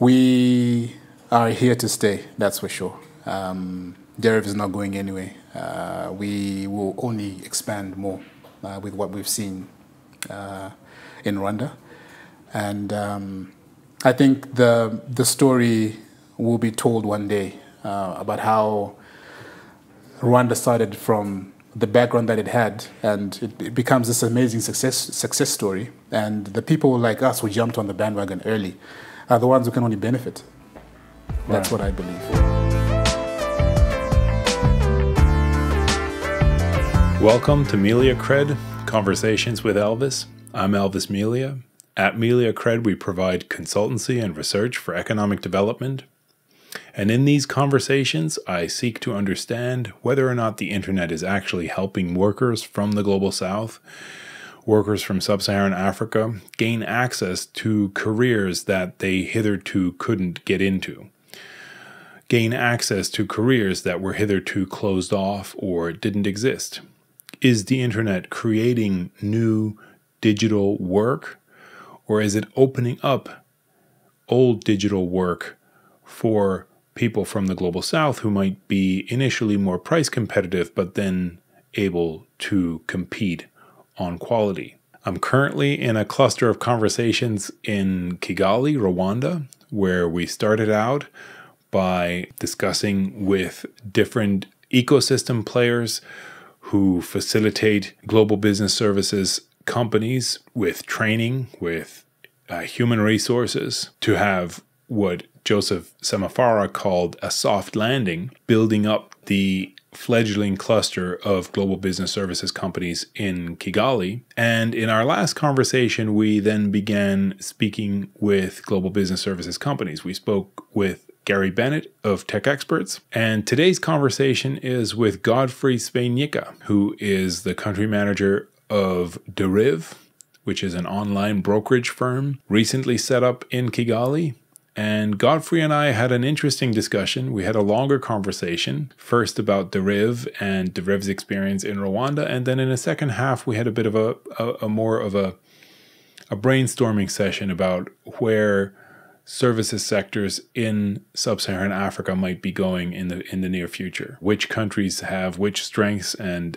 We are here to stay, that's for sure. Deriv is not going anywhere. We will only expand more with what we've seen in Rwanda. And I think the story will be told one day about how Rwanda started from the background that it had, and it becomes this amazing success story. And the people like us who jumped on the bandwagon early are the ones who can only benefit. That's what I believe. Welcome to Melia Cred, Conversations with Elvis. I'm Elvis Melia. At Melia Cred, we provide consultancy and research for economic development. And in these conversations, I seek to understand whether or not the internet is actually helping workers from the Global South, workers from Sub-Saharan Africa, gain access to careers that they hitherto couldn't get into. Gain access to careers that were hitherto closed off or didn't exist. Is the internet creating new digital work, or is it opening up old digital work for people from the Global South who might be initially more price competitive, but then able to compete on quality? I'm currently in a cluster of conversations in Kigali, Rwanda, where we started out by discussing with different ecosystem players who facilitate global business services companies with training, with human resources to have what Joseph Samafara called a soft landing, building up the fledgling cluster of global business services companies in Kigali. And in our last conversation, we then began speaking with global business services companies. We spoke with Gary Bennett of Tech Experts. And today's conversation is with Godfrey Swenyika, who is the country manager of Deriv, which is an online brokerage firm recently set up in Kigali. And Godfrey and I had an interesting discussion. We had a longer conversation, first about Deriv and Deriv's experience in Rwanda. And then in the second half, we had a bit of a more of a brainstorming session about where services sectors in Sub-Saharan Africa might be going in the near future. Which countries have which strengths and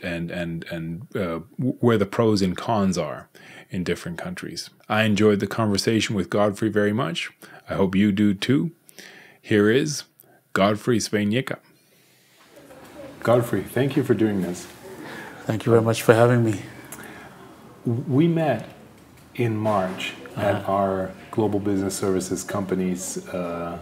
where the pros and cons are in different countries. I enjoyed the conversation with Godfrey very much. I hope you do too. Here is Godfrey Swenyika. Godfrey, thank you for doing this. Thank you very much for having me. We met in March at our global business services companies, the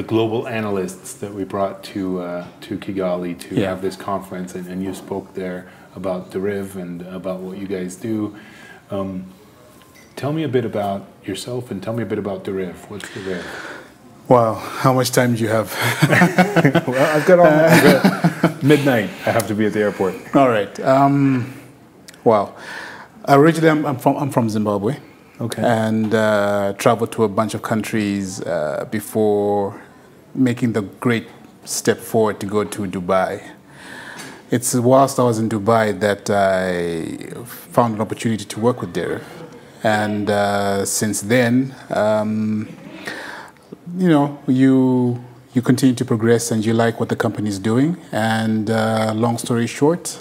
global analysts that we brought to Kigali to have this conference, and you spoke there about Deriv and about what you guys do. Tell me a bit about yourself and tell me a bit about Deriv. What's Deriv? Wow, how much time do you have? Well, I've got midnight. I have to be at the airport. All right. Wow. Originally, I'm from Zimbabwe. Okay. And traveled to a bunch of countries before making the great step forward to go to Dubai. It's whilst I was in Dubai that I found an opportunity to work with Deriv. And since then, you continue to progress and you like what the company is doing. And long story short,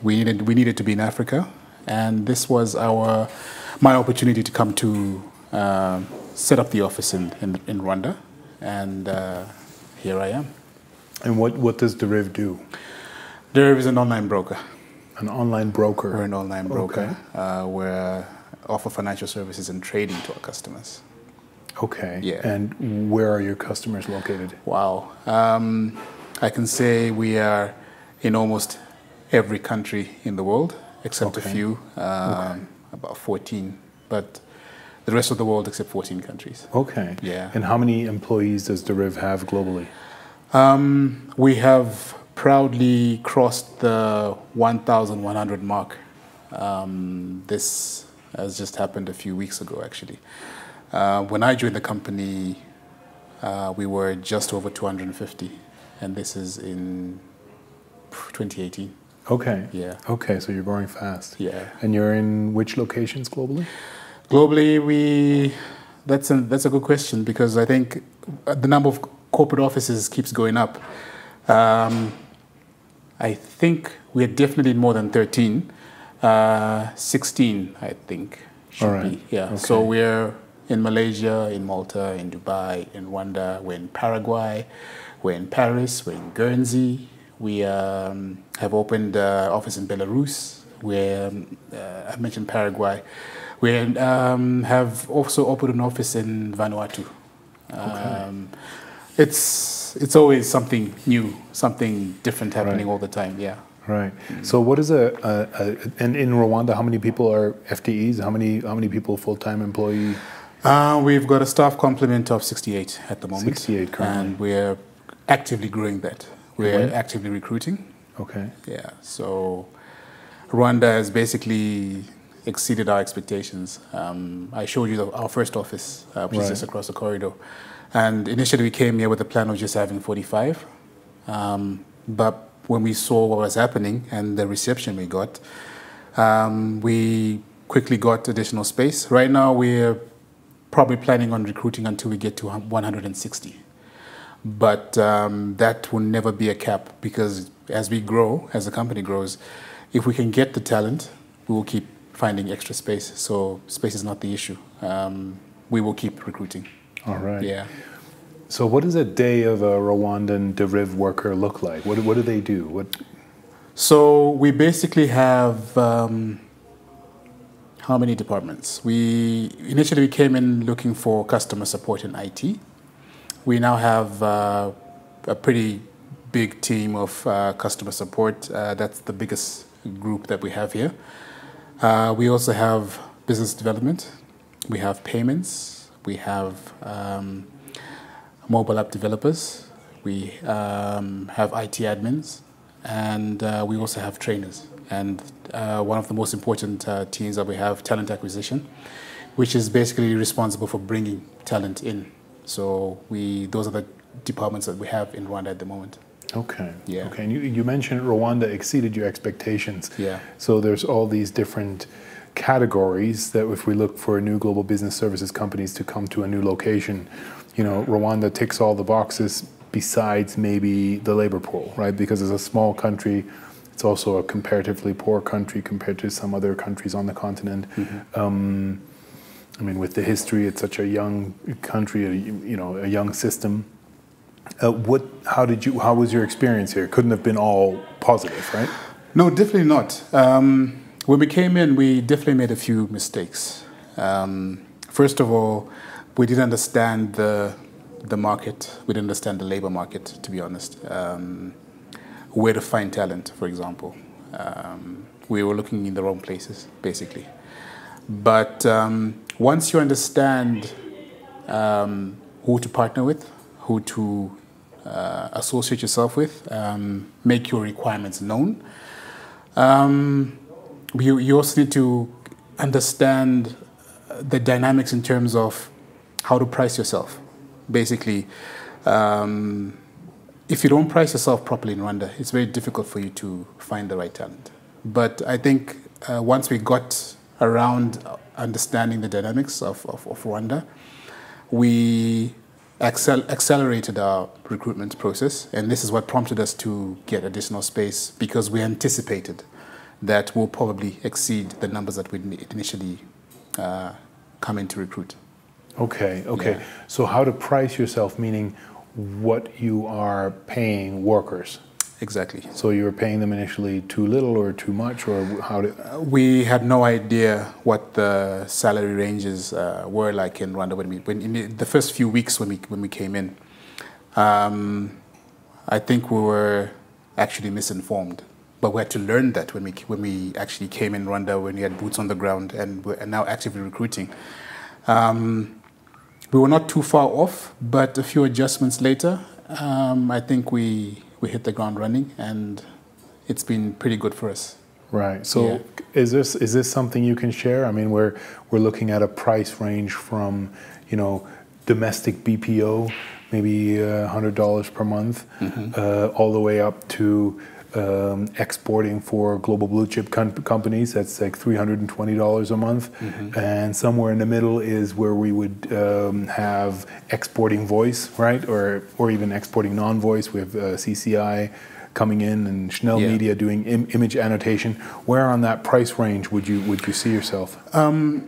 we needed to be in Africa. And this was my opportunity to come to set up the office in Rwanda, and here I am. And what does Deriv do? Deriv is an online broker. An online broker? We're an online broker. Okay. We offer financial services and trading to our customers. Okay. Yeah. And where are your customers located? Wow. I can say we are in almost every country in the world, except a few. About 14, but the rest of the world except 14 countries. Okay. Yeah. And how many employees does Deriv have globally? We have proudly crossed the 1,100 mark. This has just happened a few weeks ago, actually. When I joined the company, we were just over 250, and this is in 2018. Okay. Yeah. Okay, so you're growing fast. Yeah. And you're in which locations globally? Globally, we That's a good question, because I think the number of corporate offices keeps going up. I think we're definitely more than 13. 16, I think, should be. Yeah. Okay. So we're in Malaysia, in Malta, in Dubai, in Rwanda, we're in Paraguay, we're in Paris, we're in Guernsey. We have opened office in Belarus. I mentioned Paraguay. We have also opened an office in Vanuatu. It's always something new, something different happening all the time. Yeah. Right. So what is and in Rwanda, how many people are FTEs? How many people full-time employee? We've got a staff complement of 68 at the moment. 68 currently. And we're actively growing that. We're actively recruiting. Okay. Yeah. So Rwanda has basically exceeded our expectations. I showed you our first office, which is just across the corridor. And initially we came here with a plan of just having 45. But when we saw what was happening and the reception we got, we quickly got additional space. Right now we're probably planning on recruiting until we get to 160. But that will never be a cap, because as we grow, as the company grows, if we can get the talent, we will keep finding extra space. So space is not the issue. We will keep recruiting. All right. Yeah. So what does a day of a Rwandan Deriv worker look like? What do they do? So we basically have how many departments? Initially we came in looking for customer support in IT. We now have a pretty big team of customer support. That's the biggest group that we have here. We also have business development. We have payments. We have mobile app developers. We have IT admins. And we also have trainers. And one of the most important teams that we have, talent acquisition, which is basically responsible for bringing talent in. So those are the departments that we have in Rwanda at the moment. Okay. Yeah. Okay. And you mentioned Rwanda exceeded your expectations. Yeah. So there's all these different categories that if we look for new global business services companies to come to a new location, Rwanda ticks all the boxes besides maybe the labor pool, right? Because it's a small country. It's also a comparatively poor country compared to some other countries on the continent. Mm-hmm. With the history, it's such a young country, a young system. How was your experience here? Couldn't have been all positive, right? No, definitely not. When we came in, we definitely made a few mistakes. First of all, we didn't understand the market. We didn't understand the labor market, to be honest. Where to find talent, for example. We were looking in the wrong places, basically. But once you understand who to partner with, who to associate yourself with, make your requirements known, you also need to understand the dynamics in terms of how to price yourself. Basically, if you don't price yourself properly in Rwanda, it's very difficult for you to find the right talent. But I think once we got around understanding the dynamics of Rwanda, we accelerated our recruitment process, and this is what prompted us to get additional space, because we anticipated that we'll probably exceed the numbers that we initially come in to recruit. Okay. Yeah. So how to price yourself, meaning what you are paying workers? Exactly. So you were paying them initially too little or too much, or how did? We had no idea what the salary ranges were like in Rwanda when in the first few weeks when we came in. I think we were actually misinformed, but we had to learn that when we actually came in Rwanda, when we had boots on the ground and we're now actively recruiting. We were not too far off, but a few adjustments later, I think we hit the ground running, and it's been pretty good for us. Right. So is this something you can share? I mean, we're looking at a price range from, domestic BPO, maybe $100 per month, all the way up to exporting for global blue chip companies. That's like $320 a month. And somewhere in the middle is where we would have exporting voice, right? Or even exporting non-voice. We have CCI coming in and Schnell Media doing image annotation. Where on that price range would you see yourself?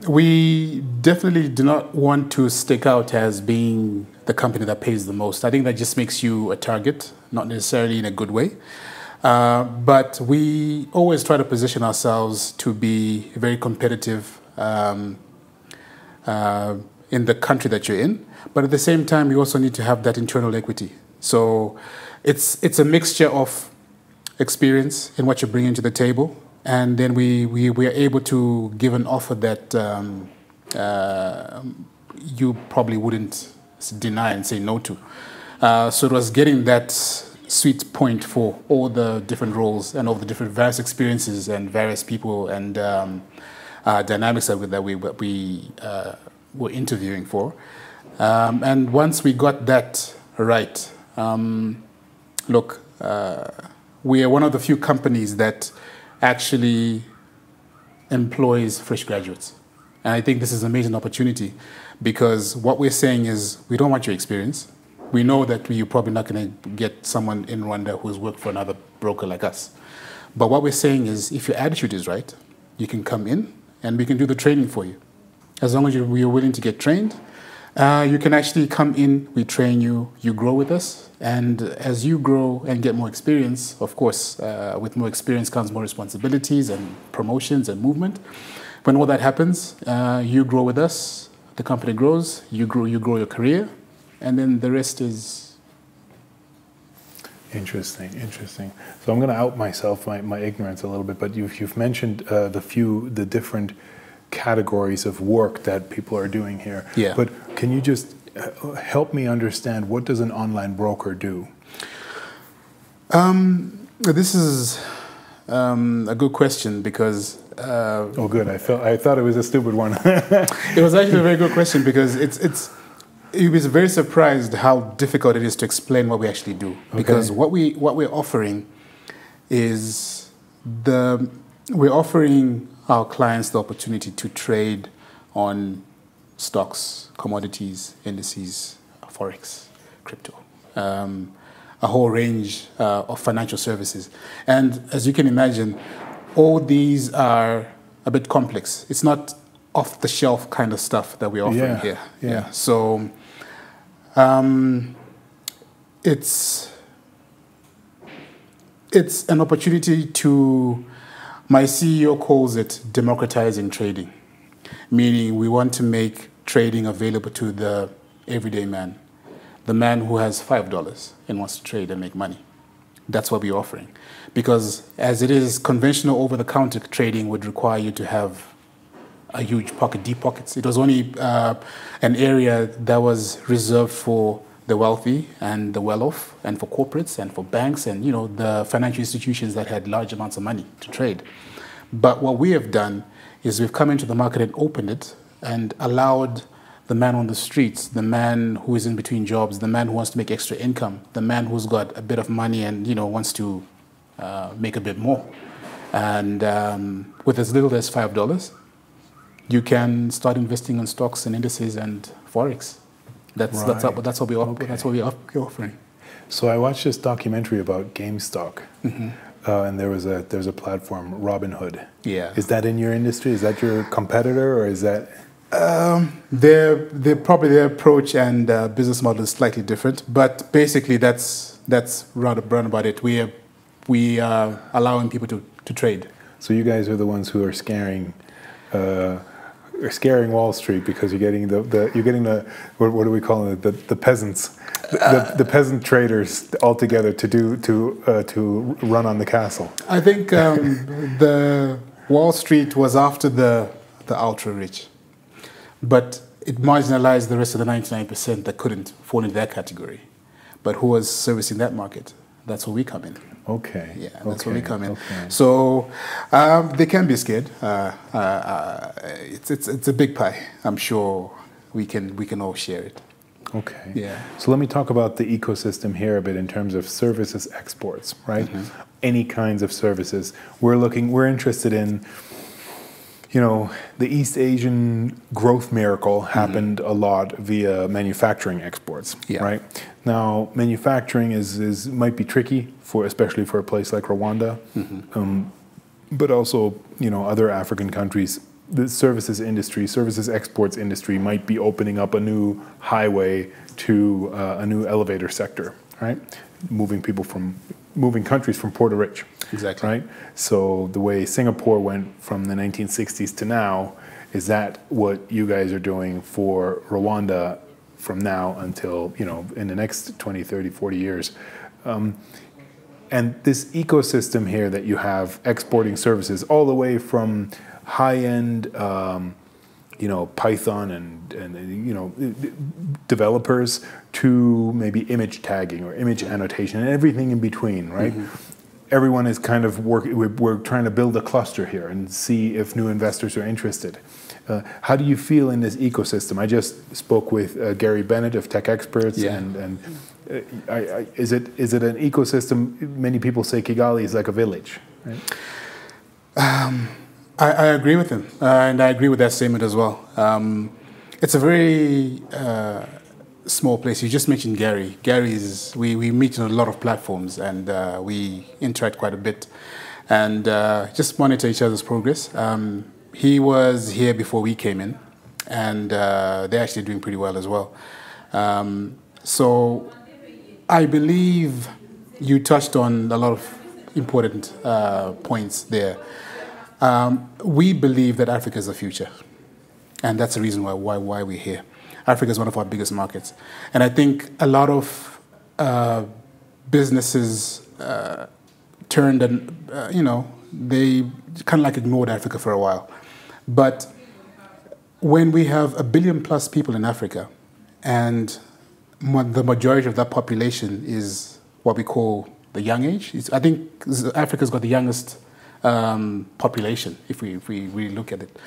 We definitely do not want to stick out as being the company that pays the most. I think that just makes you a target, not necessarily in a good way. But we always try to position ourselves to be very competitive in the country that you're in. But at the same time, you also need to have that internal equity. So it's a mixture of experience in what you're bringing to the table, and then we are able to give an offer that you probably wouldn't deny and say no to. So it was getting that sweet point for all the different roles and all the different various experiences and various people and dynamics that we were interviewing for. And once we got that right, look, we are one of the few companies that actually employs fresh graduates. And I think this is an amazing opportunity because what we're saying is we don't want your experience. We know that you're probably not going to get someone in Rwanda who's worked for another broker like us. But what we're saying is if your attitude is right, you can come in and we can do the training for you. As long as you're willing to get trained, you can actually come in, we train you, you grow with us. And as you grow and get more experience, of course, with more experience comes more responsibilities and promotions and movement. When all that happens, you grow with us, the company grows, you grow your career, and then the rest is... Interesting. So I'm going to out myself, my ignorance a little bit, but you've mentioned the different categories of work that people are doing here. Yeah. But can you just help me understand, what does an online broker do? This is a good question because... oh, good. I thought it was a stupid one. It was actually a very good question because you was very surprised how difficult it is to explain what we actually do. Because what we're offering is we're offering our clients the opportunity to trade on stocks, commodities, indices, forex, crypto, a whole range of financial services. And as you can imagine, all these are a bit complex. It's not off-the-shelf kind of stuff that we're offering here. Yeah. So it's an opportunity to, my CEO calls it democratizing trading, meaning we want to make trading available to the everyday man, the man who has $5 and wants to trade and make money. That's what we're offering. Because as it is, conventional over-the-counter trading would require you to have a huge pocket, deep pockets. It was only an area that was reserved for the wealthy and the well-off, and for corporates and for banks and the financial institutions that had large amounts of money to trade. But what we have done is we've come into the market and opened it and allowed the man on the streets, the man who is in between jobs, the man who wants to make extra income, the man who's got a bit of money and wants to make a bit more. And with as little as $5, you can start investing in stocks and indices and forex. That's what we're offering. So I watched this documentary about GameStop, and there's a platform, Robinhood. Yeah. Is that in your industry? Is that your competitor, or is that? They're probably their approach and business model is slightly different, but basically that's round about it. We are allowing people to trade. So you guys are the ones who are scaring Wall Street, because you're getting the what do we call it, the peasants, the peasant traders all together to run on the castle. I think the Wall Street was after the ultra rich, but it marginalized the rest of the 99% that couldn't fall into that category. But who was servicing that market? That's where we come in. Okay. Yeah, that's where we come in. Okay. So they can be scared. It's a big pie. I'm sure we can all share it. Okay. Yeah. So let me talk about the ecosystem here a bit in terms of services exports, right? Any kinds of services. We're interested in, the East Asian growth miracle happened a lot via manufacturing exports, Yeah. right? Now, manufacturing is might be tricky especially for a place like Rwanda, but also, other African countries. The services exports industry might be opening up a new highway to a new elevator sector, right? Moving countries from poor to rich. Exactly. Right? So the way Singapore went from the 1960s to now, is that what you guys are doing for Rwanda from now until, in the next 20, 30, 40 years? And this ecosystem here that you have exporting services all the way from high-end, Python and developers to maybe image tagging or image annotation and everything in between, right? Everyone is kind of we're trying to build a cluster here and see if new investors are interested. How do you feel in this ecosystem? I just spoke with Gary Bennett of Tech Experts, and is it an ecosystem? Many people say Kigali is like a village, right? I agree with him, and I agree with that statement as well. It's a very small place. You just mentioned Gary. We meet on a lot of platforms, and we interact quite a bit, and just monitor each other's progress. He was here before we came in, and they're actually doing pretty well as well. So I believe you touched on a lot of important points there. We believe that Africa is the future, and that's the reason why we're here. Africa is one of our biggest markets, and I think a lot of businesses turned and they kind of like ignored Africa for a while. But when we have 1 billion plus people in Africa, and the majority of that population is what we call the young age, I think Africa's got the youngest population, if we really look at it.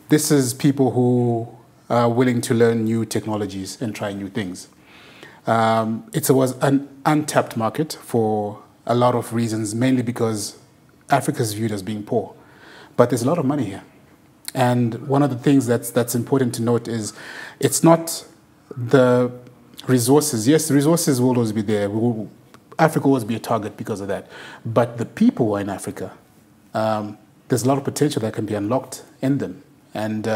This is people who are willing to learn new technologies and try new things. It was an untapped market for a lot of reasons, mainly because Africa is viewed as being poor. But there's a lot of money here. And one of the things that's important to note is it's not the resources. Yes, the resources will always be there. Africa will always be a target because of that. But the people who are in Africa, there's a lot of potential that can be unlocked in them. And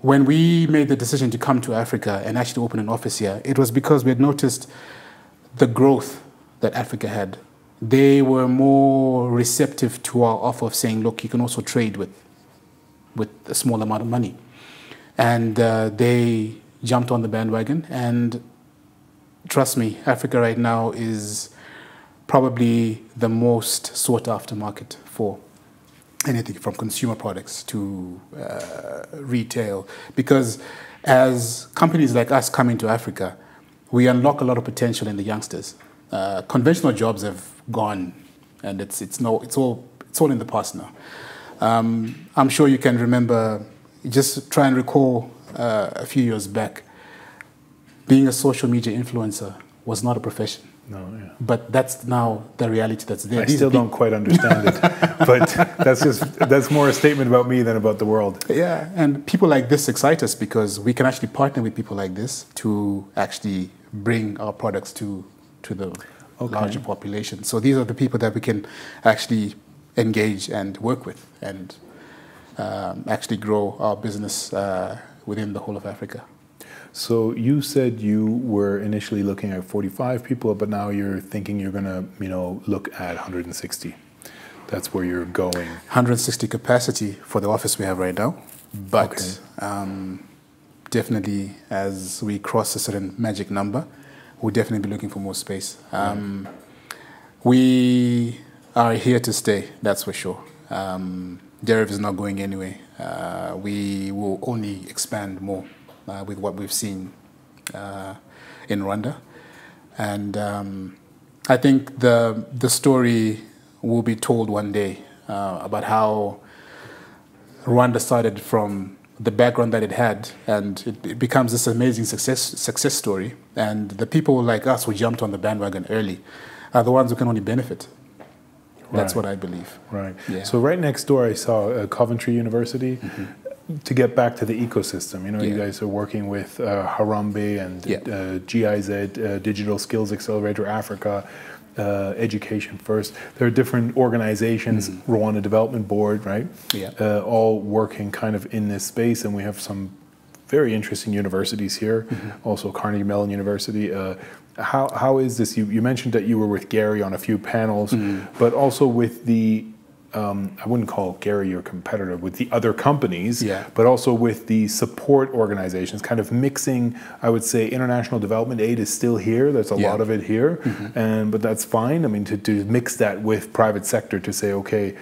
when we made the decision to come to Africa and actually open an office here, it was because we had noticed the growth that Africa had. They were more receptive to our offer of saying, look, you can also trade with a small amount of money. And they jumped on the bandwagon. And trust me, Africa right now is probably the most sought after market for anything from consumer products to retail. Because as companies like us come into Africa, we unlock a lot of potential in the youngsters. Conventional jobs have gone, and it's all in the past now. I'm sure you can remember. Just try and recall a few years back. Being a social media influencer was not a profession. No, yeah. But that's now the reality that's there. I still don't quite understand it, but that's more a statement about me than about the world. Yeah, and people like this excite us because we can actually partner with people like this to actually bring our products to the larger population. So these are the people that we can actually engage and work with and actually grow our business within the whole of Africa. So you said you were initially looking at 45 people, but now you're thinking you're going to, look at 160. That's where you're going. 160 capacity for the office we have right now, but definitely as we cross a certain magic number, we'll definitely be looking for more space. We are here to stay, that's for sure. Deriv is not going anywhere. We will only expand more with what we've seen in Rwanda. And I think the story will be told one day about how Rwanda started from the background that it had, and it becomes this amazing success story. And the people like us who jumped on the bandwagon early are the ones who can only benefit. That's what I believe. Right. Yeah. So right next door, I saw Coventry University. To get back to the ecosystem, you guys are working with Harambee and GIZ, Digital Skills Accelerator Africa, Education First. There are different organizations, Rwanda Development Board, right? Yeah. All working kind of in this space, and we have some very interesting universities here. Also, Carnegie Mellon University. How is this? You mentioned that you were with Gary on a few panels, but also with the I wouldn't call Gary your competitor, with the other companies, but also with the support organizations, kind of mixing. I would say international development aid is still here. There's a lot of it here, but that's fine. I mean, to mix that with private sector to say, okay,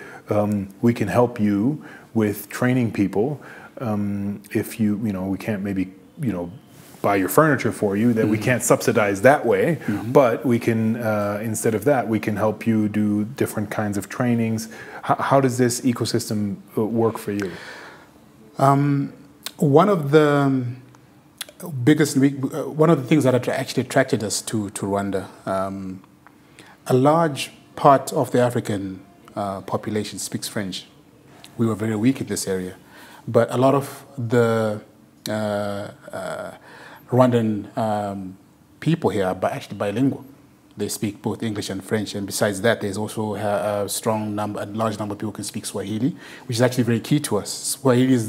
we can help you with training people. If we can't maybe, buy your furniture for you, that we can't subsidize that way, but we can, instead of that, we can help you do different kinds of trainings. How does this ecosystem work for you? One of the things that actually attracted us to Rwanda, a large part of the African population speaks French. We were very weak in this area, but a lot of the Rwandan people here are actually bilingual. They speak both English and French, and besides that, there's also a large number of people who can speak Swahili, which is actually very key to us. Swahili is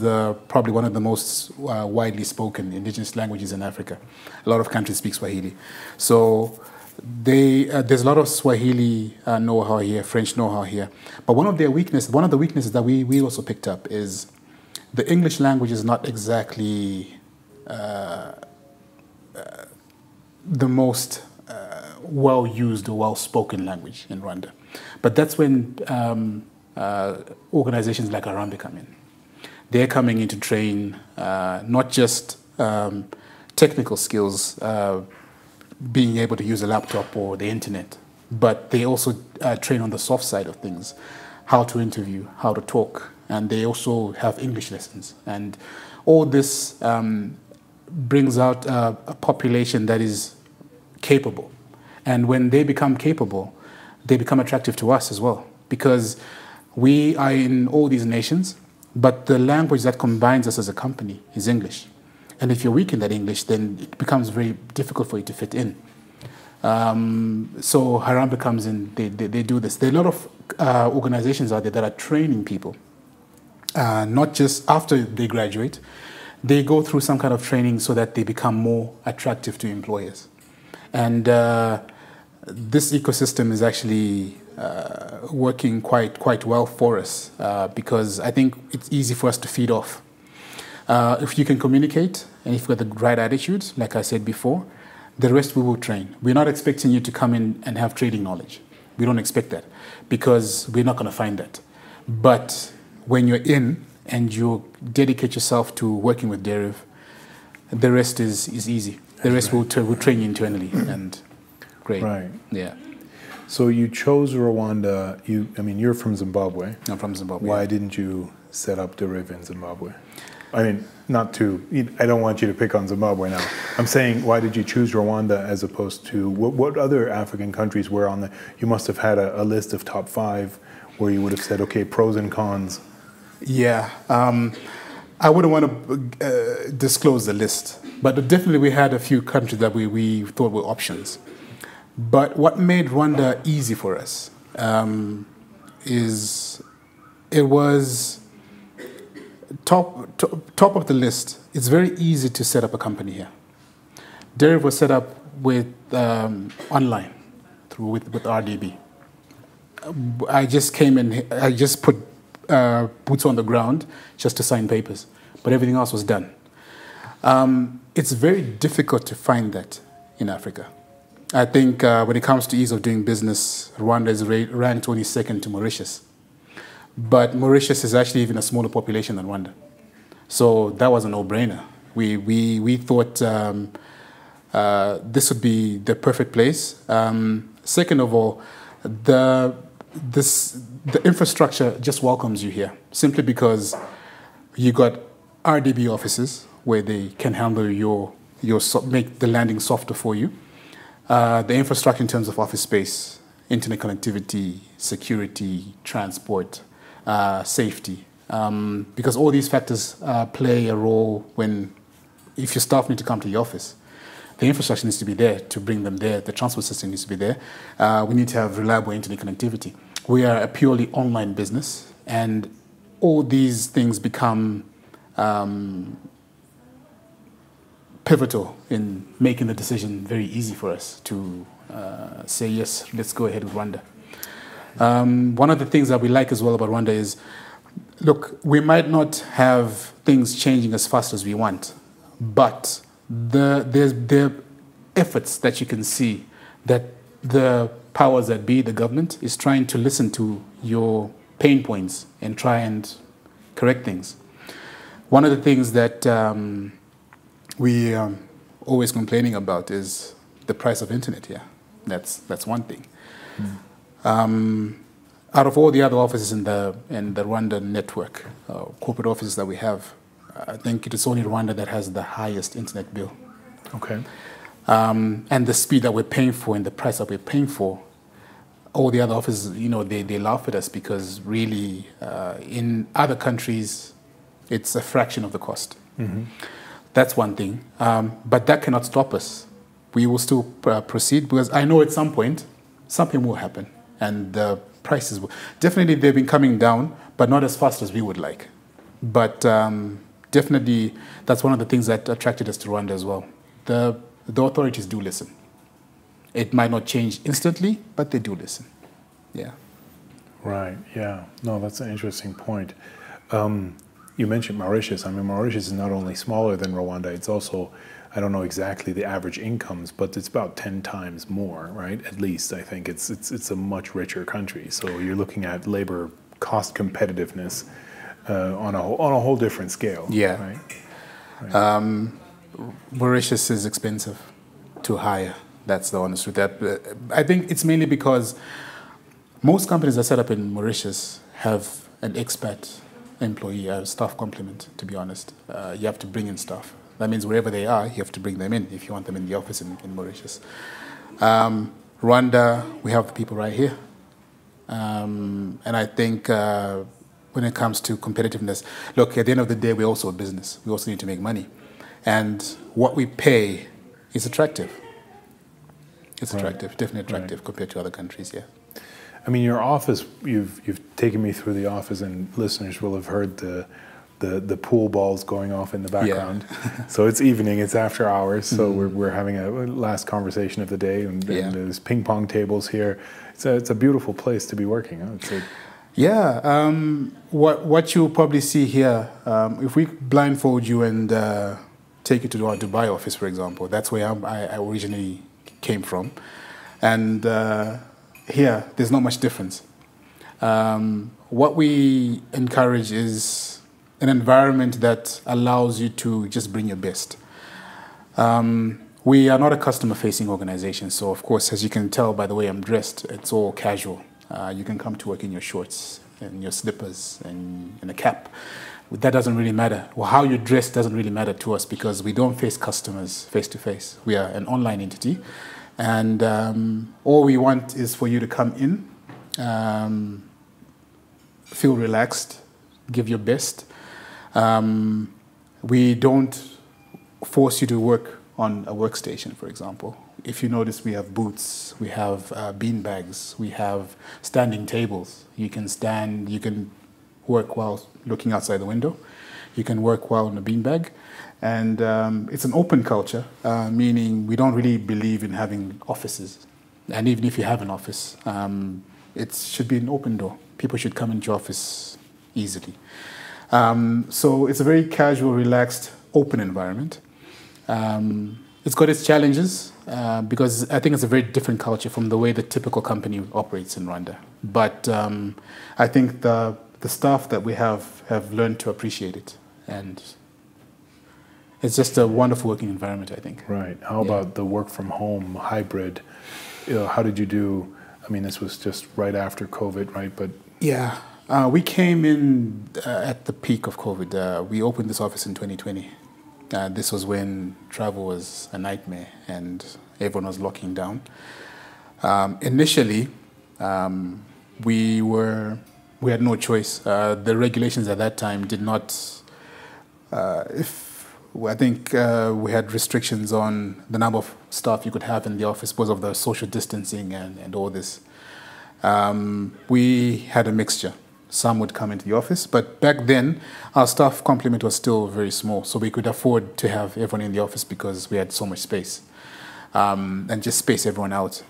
probably one of the most widely spoken indigenous languages in Africa. A lot of countries speak Swahili, so there's a lot of Swahili know-how here, French know-how here. But one of the weaknesses that we also picked up is the English language is not exactly the most well-used or well-spoken language in Rwanda. But that's when organizations like Harambee come in. They're coming in to train not just technical skills, being able to use a laptop or the internet, but they also train on the soft side of things, how to interview, how to talk, and they also have English lessons. And all this brings out a population that is capable. And when they become capable, they become attractive to us as well, because we are in all these nations, but the language that combines us as a company is English. And if you're weak in that English, then it becomes very difficult for you to fit in. So Harambee comes in, they do this. There are a lot of organizations out there that are training people, not just after they graduate. They go through some kind of training so that they become more attractive to employers. And this ecosystem is actually working quite well for us because I think it's easy for us to feed off. If you can communicate and if you've got the right attitude, like I said before, the rest we will train. We're not expecting you to come in and have trading knowledge. We don't expect that because we're not going to find that. But when you're in and you dedicate yourself to working with Deriv, the rest is easy. The rest will train you internally, and great. Right. Yeah. So you chose Rwanda. You're from Zimbabwe. I'm from Zimbabwe. Why didn't you set up Deriv in Zimbabwe? I don't want you to pick on Zimbabwe now. I'm saying, why did you choose Rwanda as opposed to, what other African countries were on the, you must have had a list of top 5 where you would have said, okay, pros and cons. Yeah. I wouldn't want to disclose the list, but definitely we had a few countries that we thought were options. But what made Rwanda easy for us is it was top of the list. It's very easy to set up a company here. Deriv was set up with online with RDB. I just came in. I just put boots on the ground just to sign papers, but everything else was done. It's very difficult to find that in Africa. I think when it comes to ease of doing business, Rwanda is ranked only second to Mauritius. But Mauritius is actually even a smaller population than Rwanda. So that was a no-brainer. We thought this would be the perfect place. Second of all, the infrastructure just welcomes you here, simply because you got RDB offices where they can handle make the landing softer for you. The infrastructure in terms of office space, internet connectivity, security, transport, safety, because all these factors play a role if your staff need to come to the office. The infrastructure needs to be there to bring them there. The transport system needs to be there. We need to have reliable internet connectivity. We are a purely online business, and all these things become pivotal in making the decision very easy for us to say, yes, let's go ahead with Rwanda. One of the things that we like as well about Rwanda is, look, we might not have things changing as fast as we want, but there's efforts that you can see that the powers that be, the government, is trying to listen to your pain points and try and correct things. One of the things that we are always complaining about is the price of internet here. That's one thing. Out of all the other offices in the Rwanda network, corporate offices that we have, I think it is only Rwanda that has the highest internet bill. Okay. And the speed that we're paying for and the price that we're paying for, all the other offices, they laugh at us because really, in other countries, it's a fraction of the cost. Mm-hmm. That's one thing. But that cannot stop us. We will still proceed because I know at some point, something will happen. And the prices will. Definitely, they've been coming down, but not as fast as we would like. But definitely, that's one of the things that attracted us to Rwanda as well. The authorities do listen. It might not change instantly, but they do listen. Yeah. Right. Yeah. No, that's an interesting point. You mentioned Mauritius. I mean, Mauritius is not only smaller than Rwanda, it's also, I don't know exactly the average incomes, but it's about 10 times more, right? At least, I think it's a much richer country. So you're looking at labor cost competitiveness on a whole different scale. Yeah. Right? Mauritius is expensive to hire. That's the honest truth. I think it's mainly because most companies that set up in Mauritius have an expat employee, a staff complement, to be honest. You have to bring in staff. That means wherever they are, you have to bring them in if you want them in the office in Mauritius. Rwanda, we have the people right here. And I think when it comes to competitiveness, look, at the end of the day, we're also a business. We also need to make money. And what we pay is attractive. It's attractive, definitely attractive compared to other countries, yeah. I mean, your office, you've taken me through the office, and listeners will have heard the pool balls going off in the background. Yeah. So it's evening, it's after hours, so we're having a last conversation of the day, and there's ping pong tables here. It's a beautiful place to be working. Huh? What you'll probably see here, if we blindfold you and take you to our Dubai office, for example, that's where I originally came from, and here there's not much difference. What we encourage is an environment that allows you to just bring your best. We are not a customer-facing organization, so of course, as you can tell by the way I'm dressed, it's all casual. You can come to work in your shorts and your slippers and in a cap. That doesn't really matter. Well, how you dress doesn't really matter to us because we don't face customers face-to-face. We are an online entity. And all we want is for you to come in, feel relaxed, give your best. We don't force you to work on a workstation, for example. If you notice, we have booths, we have bean bags, we have standing tables. You can stand, you can work while looking outside the window. You can work while in a beanbag. And it's an open culture, meaning we don't really believe in having offices. And even if you have an office, it should be an open door. People should come into your office easily. So it's a very casual, relaxed, open environment. It's got its challenges because I think it's a very different culture from the way the typical company operates in Rwanda. But I think the staff that we have learned to appreciate it. And it's just a wonderful working environment, I think. Right. How about the work from home hybrid? How did you do? I mean, this was just right after COVID, right? But We came in at the peak of COVID. We opened this office in 2020. This was when travel was a nightmare and everyone was locking down. Initially, we had no choice. The regulations at that time did not. I think we had restrictions on the number of staff you could have in the office because of the social distancing and all this. We had a mixture. Some would come into the office, but back then our staff complement was still very small, so we could afford to have everyone in the office because we had so much space, and just space everyone out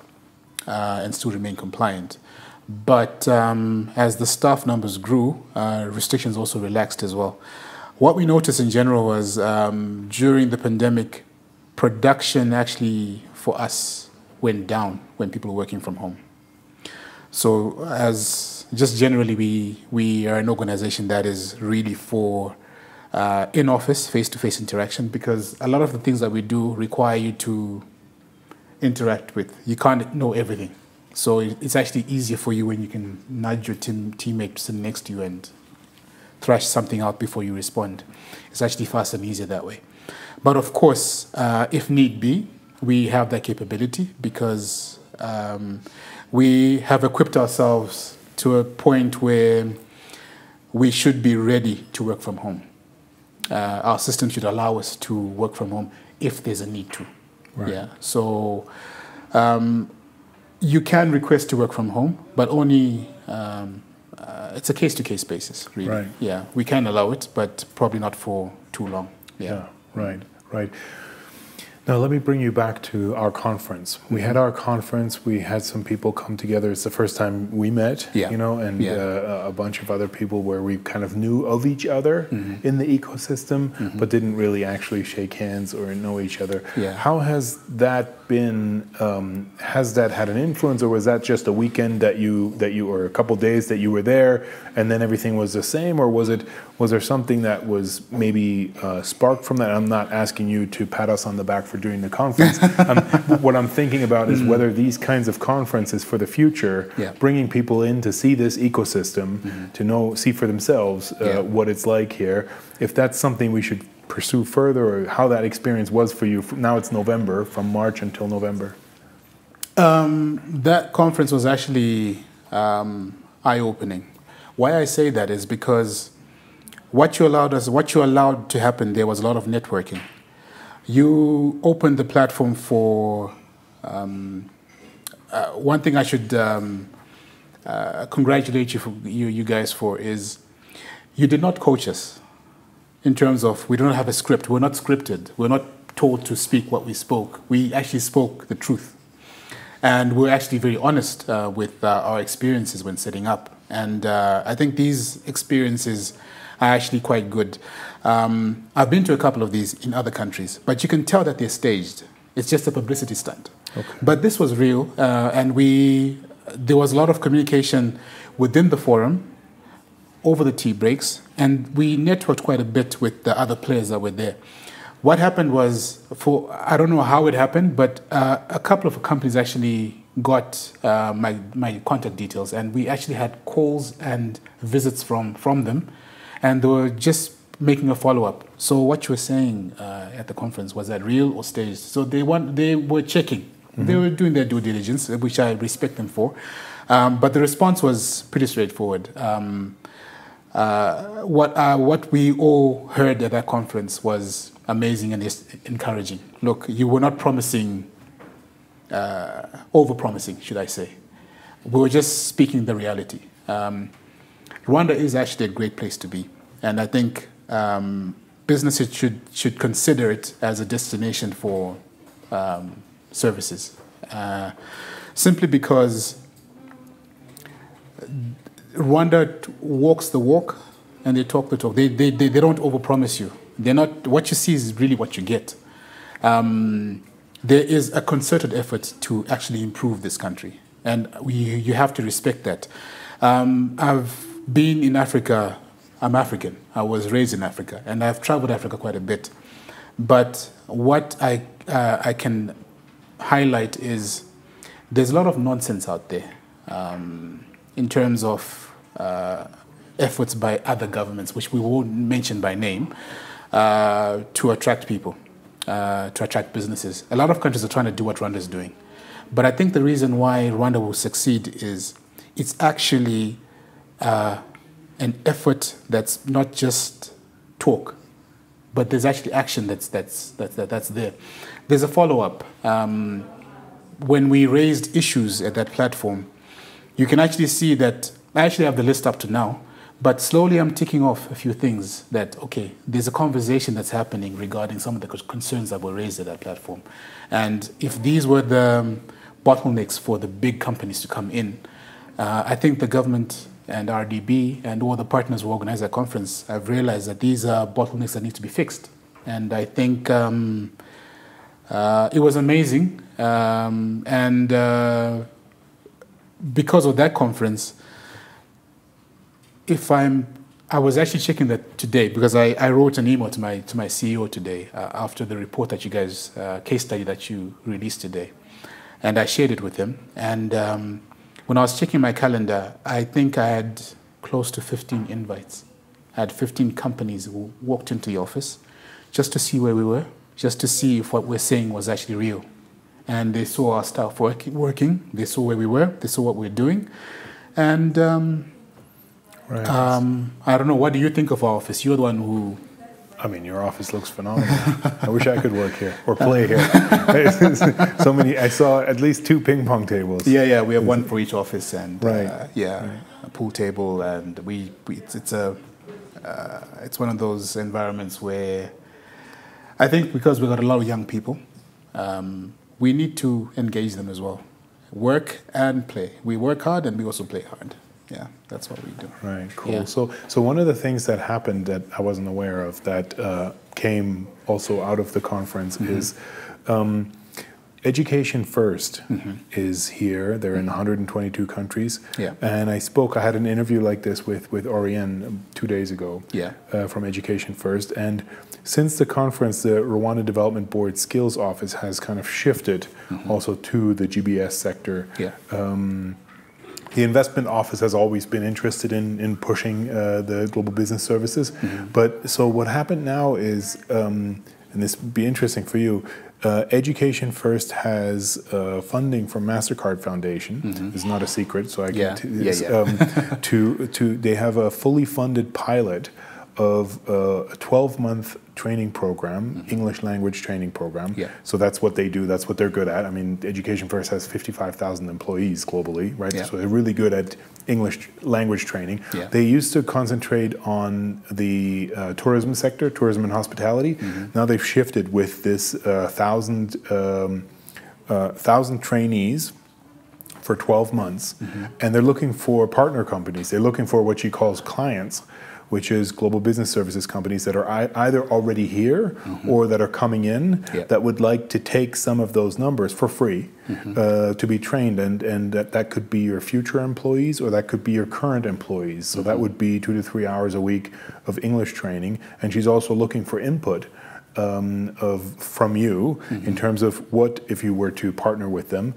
and still remain compliant. But as the staff numbers grew, restrictions also relaxed as well. What we noticed in general was during the pandemic, production actually for us went down when people were working from home. So just generally, we are an organization that is really for in-office, face-to-face interaction, because a lot of the things that we do require you to interact with. You can't know everything. So it's actually easier for you when you can nudge your teammate sitting next to you and thrash something out before you respond. It's actually faster and easier that way. But of course, if need be, we have that capability because we have equipped ourselves to a point where we should be ready to work from home. Our system should allow us to work from home if there's a need to. Right. Yeah. So you can request to work from home, but only it's a case-to-case basis, really. Right. Yeah. We can allow it, but probably not for too long. Yeah. Right. Now, let me bring you back to our conference. We had our conference. We had some people come together. It's the first time we met, and a bunch of other people where we kind of knew of each other in the ecosystem, but didn't really actually shake hands or know each other. Yeah. How has that been? Has that had an influence, or was that just a weekend that you or a couple days that you were there, and then everything was the same, or was there something that was maybe sparked from that? I'm not asking you to pat us on the back for doing the conference. What I'm thinking about is whether these kinds of conferences for the future, bringing people in to see this ecosystem, to see for themselves what it's like here, if that's something we should pursue further, or how that experience was for you. Now it's November, from March until November. That conference was actually eye-opening. Why I say that is because what you allowed to happen there was a lot of networking. You opened the platform for one thing I should congratulate you guys for is you did not coach us in terms of we don't have a script. We're not scripted. We're not told to speak what we spoke. We actually spoke the truth. And we're actually very honest with our experiences when setting up. And I think these experiences are actually quite good. I've been to a couple of these in other countries, but you can tell that they're staged. It's just a publicity stunt. Okay. But this was real, and there was a lot of communication within the forum, over the tea breaks, and we networked quite a bit with the other players that were there. What happened was, I don't know how it happened, but a couple of companies actually got my contact details, and we actually had calls and visits from them, and they were just making a follow-up. So what you were saying at the conference, was that real or staged? So they were checking. Mm-hmm. They were doing their due diligence, which I respect them for. But the response was pretty straightforward. What we all heard at that conference was amazing and encouraging. Look, you were not promising, over-promising, should I say. We were just speaking the reality. Rwanda is actually a great place to be. And I think businesses should consider it as a destination for services. Simply because Rwanda walks the walk and they talk the talk. They don't overpromise you. They're not. What you see is really what you get. There is a concerted effort to actually improve this country, and you have to respect that. I've been in Africa. I'm African. I was raised in Africa, and I've traveled Africa quite a bit. But what I can highlight is there's a lot of nonsense out there in terms of efforts by other governments, which we won't mention by name, to attract people, to attract businesses. A lot of countries are trying to do what Rwanda is doing. But I think the reason why Rwanda will succeed is it's actually an effort that's not just talk, but there's actually action that's there. There's a follow-up. When we raised issues at that platform, you can actually see that I actually have the list up to now, but slowly I'm ticking off a few things that, okay, there's a conversation that's happening regarding some of the concerns that were raised at that platform. And if these were the bottlenecks for the big companies to come in, I think the government and RDB and all the partners who organize that conference have realized that these are bottlenecks that need to be fixed. And I think it was amazing. Because of that conference, I was actually checking that today because I wrote an email to my CEO today after the report that you guys, case study that you released today. And I shared it with him. And when I was checking my calendar, I think I had close to 15 invites. I had 15 companies who walked into the office just to see where we were, just to see if what we're saying was actually real. And they saw our staff working, they saw where we were, they saw what we're doing. And Right. I don't know, what do you think of our office? You're the one who... I mean, your office looks phenomenal. I wish I could work here or play here. So many. I saw at least 2 ping pong tables. Yeah, we have one for each office, and right. A pool table, and it's one of those environments where I think because we've got a lot of young people, we need to engage them as well. Work and play. We work hard and we also play hard. Yeah, that's what we do. Right, cool. Yeah. So one of the things that happened that I wasn't aware of that came also out of the conference is Education First is here. They're in 122 countries. Yeah. And I had an interview like this with Oriane 2 days ago from Education First. And since the conference, the Rwanda Development Board Skills Office has kind of shifted also to the GBS sector. Yeah. The investment office has always been interested in pushing the global business services. But so what happened now is, and this would be interesting for you, Education First has funding from MasterCard Foundation. It's not a secret, so I can they have a fully funded pilot of a 12-month training program, English language training program. Yeah. So that's what they do. That's what they're good at. I mean, Education First has 55,000 employees globally, right? Yeah. So they're really good at English language training. Yeah. They used to concentrate on the tourism sector, tourism and hospitality. Now they've shifted with this 1,000 trainees for 12 months, and they're looking for partner companies. They're looking for what she calls clients, which is global business services companies that are either already here or that are coming in that would like to take some of those numbers for free to be trained. And that could be your future employees or that could be your current employees. So that would be 2 to 3 hours a week of English training. And she's also looking for input from you in terms of what, if you were to partner with them,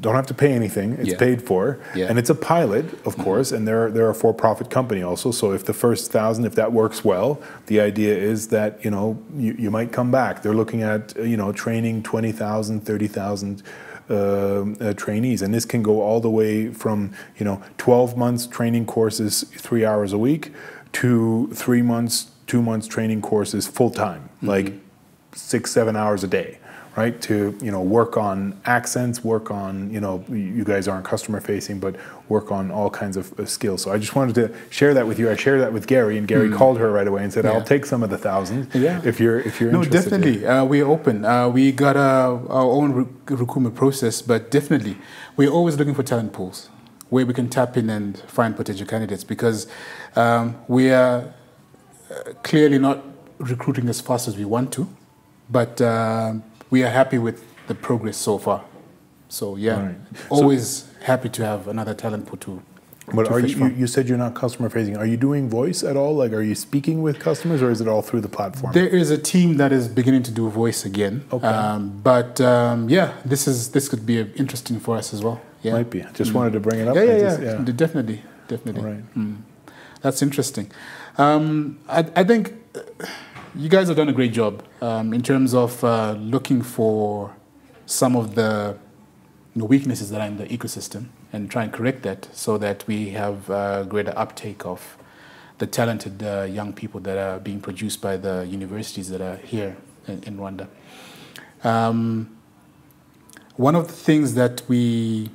don't have to pay anything. It's paid for, and it's a pilot, of course. And they're a for-profit company also. So if the first 1,000, if that works well, the idea is that you might come back. They're looking at training 20,000, 30,000 trainees, and this can go all the way from 12 months training courses 3 hours a week to 3 months, 2 months training courses full time, like 6-7 hours a day. Right, to work on accents, work on you guys aren't customer facing, but work on all kinds of skills. So I just wanted to share that with you. I shared that with Gary, and Gary called her right away and said, "I'll take some of the 1,000 if you're interested." No, definitely. We're open. We got our own recruitment process, but definitely we're always looking for talent pools where we can tap in and find potential candidates because we are clearly not recruiting as fast as we want to, but we are happy with the progress so far. So always happy to have another talent pool to. But you said you're not customer facing. Are you doing voice at all? Like, are you speaking with customers, or is it all through the platform? There is a team that is beginning to do voice again. Okay. This could be interesting for us as well. Yeah. Might be. Just wanted to bring it up. Yeah. Definitely. Right. That's interesting. I think you guys have done a great job in terms of looking for some of the weaknesses that are in the ecosystem and try and correct that so that we have greater uptake of the talented young people that are being produced by the universities that are here in Rwanda. One of the things that we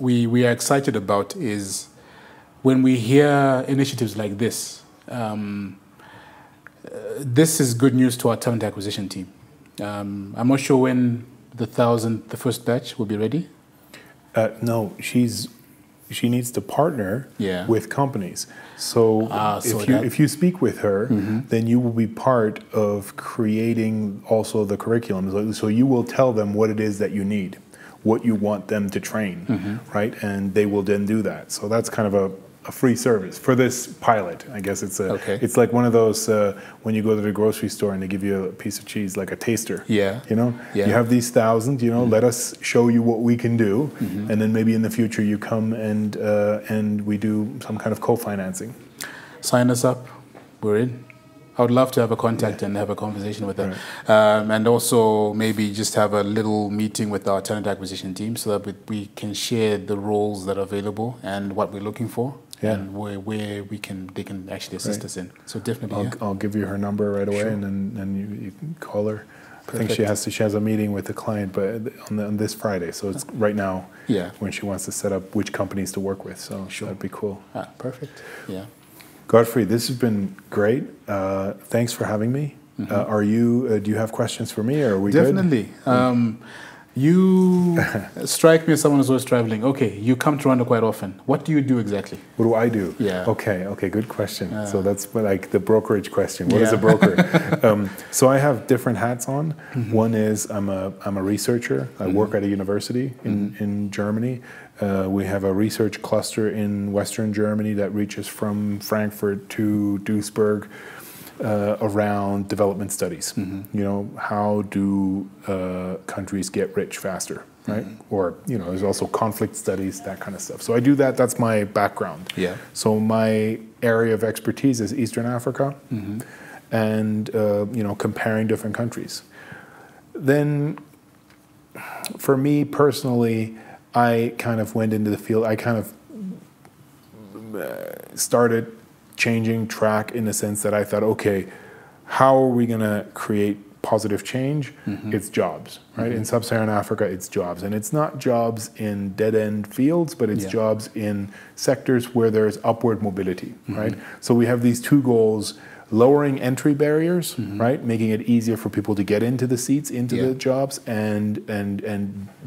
are excited about is when we hear initiatives like this. This is good news to our talent acquisition team. I'm not sure when the first batch will be ready. No, she needs to partner Yeah. with companies. So, if you speak with her, then you will be part of creating also the curriculum. So you will tell them what it is that you need, what you want them to train, right? And they will then do that. So that's kind of a free service for this pilot. I guess it's like one of those when you go to the grocery store and they give you a piece of cheese, like a taster. Yeah. You know, Yeah. you have these thousands. You know, let us show you what we can do, and then maybe in the future you come and we do some kind of co-financing. Sign us up. We're in. I would love to have a contact and have a conversation with her. Right. And also maybe just have a little meeting with our talent acquisition team so that we can share the roles that are available and what we're looking for. Yeah. And where they can actually assist us in. So definitely, I'll give you her number right away, and then you can call her. I think she has a meeting with the client, but on this Friday. So it's right now. Yeah. When she wants to set up which companies to work with. So that'd be cool. Perfect. Yeah. Godfrey, this has been great. Thanks for having me. Do you have questions for me, or are we Definitely. good? You strike me as someone who's always traveling. Okay, you come to Rwanda quite often. What do you do exactly? What do I do? Yeah. Okay, good question. So that's like the brokerage question. What is a broker? So I have different hats on. One is I'm a researcher. I work at a university in Germany. We have a research cluster in Western Germany that reaches from Frankfurt to Duisburg. Around development studies. You know, how do countries get rich faster, right? Or, there's also conflict studies, that kind of stuff. So I do that. That's my background. Yeah. So my area of expertise is Eastern Africa and, comparing different countries. Then for me personally, I kind of went into the field. I kind of started changing track in the sense that I thought, okay, how are we going to create positive change? It's jobs, right? In Sub-Saharan Africa, it's jobs. And it's not jobs in dead-end fields, but it's jobs in sectors where there's upward mobility, right? So we have these two goals: lowering entry barriers, right? Making it easier for people to get into the seats, into the jobs, and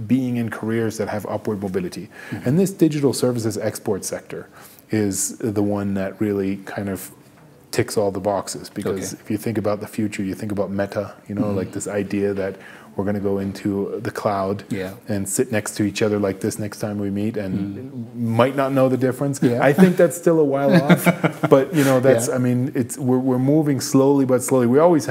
being in careers that have upward mobility. And this digital services export sector is the one that really kind of ticks all the boxes, because if you think about the future, you think about meta, like this idea that we're going to go into the cloud and sit next to each other like this next time we meet, and might not know the difference. I think that's still a while off, but that's I mean, we're moving slowly but slowly. We're always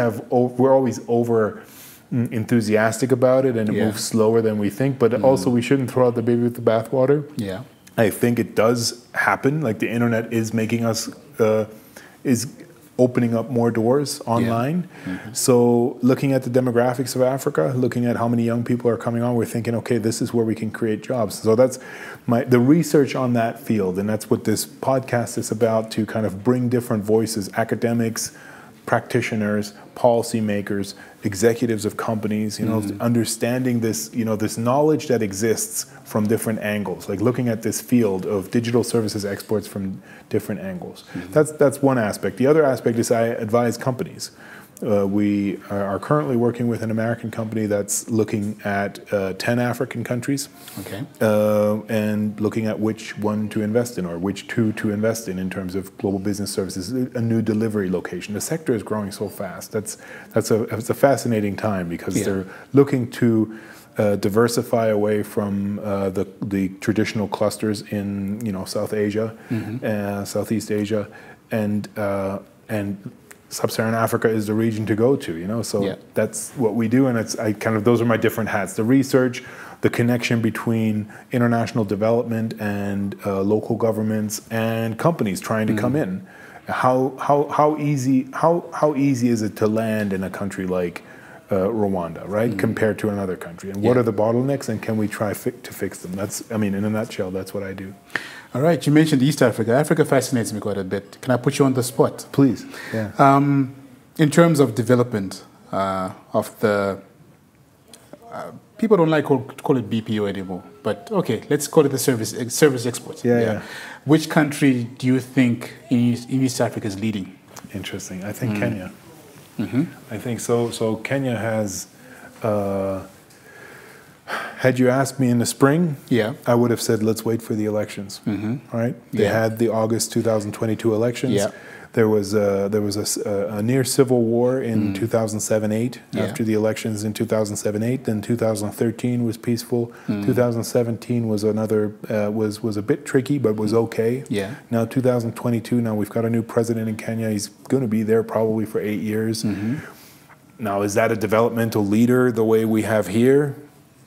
over enthusiastic about it, and it moves slower than we think. But also, we shouldn't throw out the baby with the bathwater. Yeah. I think it does happen. Like the internet is making us, is opening up more doors online. So looking at the demographics of Africa, looking at how many young people are coming on, we're thinking, okay, this is where we can create jobs. So that's the research on that field. And that's what this podcast is about, to kind of bring different voices, academics, practitioners, policymakers, executives of companies, understanding this, this knowledge that exists from different angles, like looking at this field of digital services exports from different angles. That's one aspect. The other aspect is I advise companies. We are currently working with an American company that's looking at 10 African countries, and looking at which one to invest in, or which two to invest in terms of global business services, a new delivery location. The sector is growing so fast. It's a fascinating time, because they're looking to diversify away from the traditional clusters in South Asia, Southeast Asia, and Sub-Saharan Africa is the region to go to, you know. So Yeah. that's what we do, and those are my different hats: the research, the connection between international development and local governments and companies trying to come in. How easy is it to land in a country like Rwanda, right, compared to another country? And what are the bottlenecks, and can we try to fix them? In a nutshell, that's what I do. All right, you mentioned East Africa. Africa fascinates me quite a bit. Can I put you on the spot? Please. Yeah. In terms of development of the, people don't like to call it BPO anymore, but okay, let's call it the service exports. Yeah. Which country do you think in East Africa is leading? Interesting. I think Kenya. I think so. So Kenya has. Had you asked me in the spring, I would have said, let's wait for the elections. Right? They had the August 2022 elections. Yeah. There was a near civil war in 2007-8 after the elections in 2007-8. Then 2013 was peaceful. 2017 was was a bit tricky, but was okay. Yeah. Now 2022. Now we've got a new president in Kenya. He's going to be there probably for 8 years. Now, is that a developmental leader the way we have here?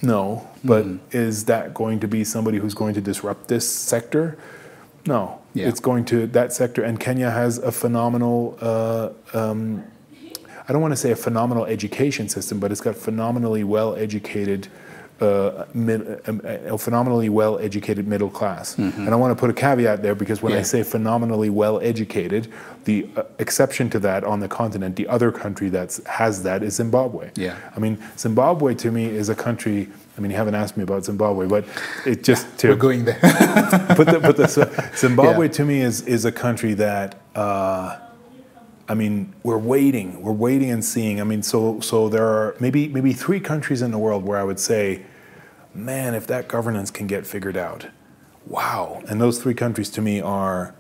No, but is that going to be somebody who's going to disrupt this sector? No, it's going to that sector. And Kenya has a phenomenal, I don't want to say a phenomenal education system, but it's got phenomenally well-educated, a phenomenally well-educated middle class. And I want to put a caveat there, because when I say phenomenally well-educated, the exception to that on the continent, the other country that has that is Zimbabwe. Yeah. I mean, Zimbabwe to me is a country. I mean, you haven't asked me about Zimbabwe, but it just we're going there. Zimbabwe to me is a country that. I mean, we're waiting and seeing. I mean, so there are maybe 3 countries in the world where I would say, man, if that governance can get figured out, wow. And those 3 countries to me are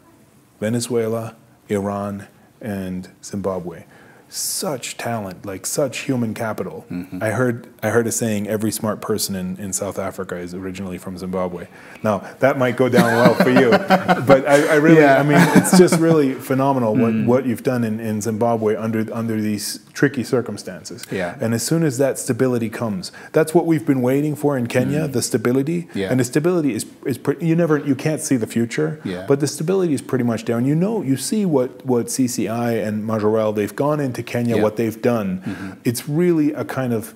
Venezuela, Iran, and Zimbabwe. Such talent, like such human capital. I heard a saying, every smart person in South Africa is originally from Zimbabwe. Now, that might go down well for you, but I really, I mean, it's just really phenomenal what you've done in Zimbabwe under these tricky circumstances. Yeah. And as soon as that stability comes, that's what we've been waiting for in Kenya, the stability. Yeah. And the stability is you can't see the future, but the stability is pretty much there. And you see what CCI and Majorelle, they've gone into Kenya, what they've done. It's really a kind of,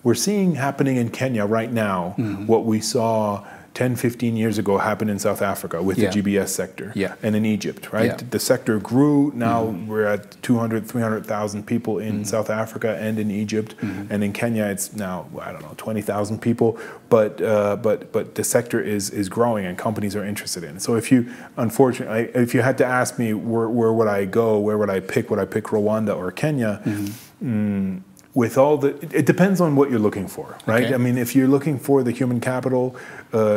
we're seeing happening in Kenya right now what we saw 10, 15 years ago happen in South Africa with the GBS sector and in Egypt, right? The sector grew. Now we're at 200, 300,000 people in South Africa and in Egypt. And in Kenya, it's now, I don't know, 20,000 people. But the sector is growing and companies are interested in it. So if you had to ask me where would I go, where would I pick Rwanda or Kenya? It depends on what you're looking for, right? Okay. I mean, if you're looking for the human capital,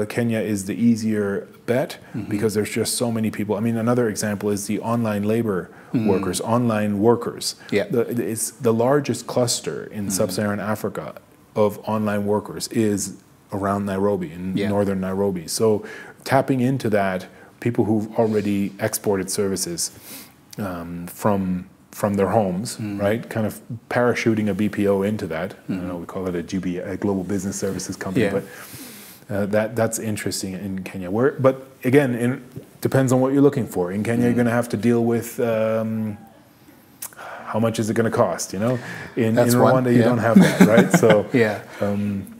Kenya is the easier bet because there's just so many people. I mean, another example is the online labor workers, online workers. Yeah. It's the largest cluster in sub-Saharan Africa of online workers is around Nairobi, in northern Nairobi. So tapping into that, people who've already exported services from their homes, right? Kind of parachuting a BPO into that. I don't know, we call it a Global Business Services company, but that's interesting in Kenya. But again, it depends on what you're looking for. In Kenya, you're going to have to deal with how much is it going to cost, you know? In Rwanda, you don't have that, right? So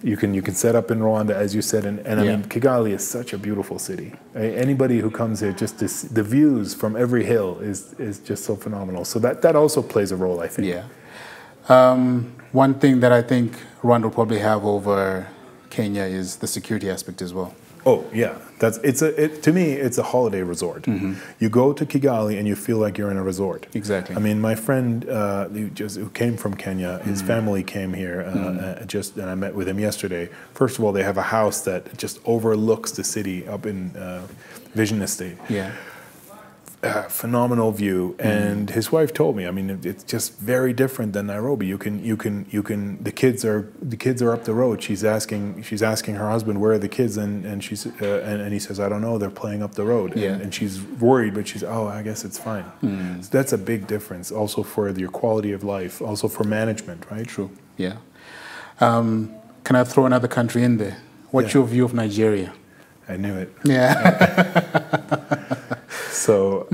you can set up in Rwanda, as you said, and I mean, Kigali is such a beautiful city. Anybody who comes here, just to see, the views from every hill is just so phenomenal. So that also plays a role, I think. Yeah. One thing that I think Rwanda will probably have over Kenya is the security aspect as well. Oh yeah, to me it's a holiday resort. You go to Kigali and you feel like you're in a resort. Exactly. I mean, my friend who came from Kenya, his family came here and I met with him yesterday. First of all, they have a house that just overlooks the city up in Vision Estate. Yeah. phenomenal view, and his wife told me. I mean, it's just very different than Nairobi. You can. The kids are up the road. She's asking her husband, where are the kids, and she's and he says, I don't know. They're playing up the road, and she's worried, but she's, oh, I guess it's fine. So that's a big difference, also for your quality of life, also for management, right? True. Yeah. Can I throw another country in there? What's your view of Nigeria? I knew it. Yeah. So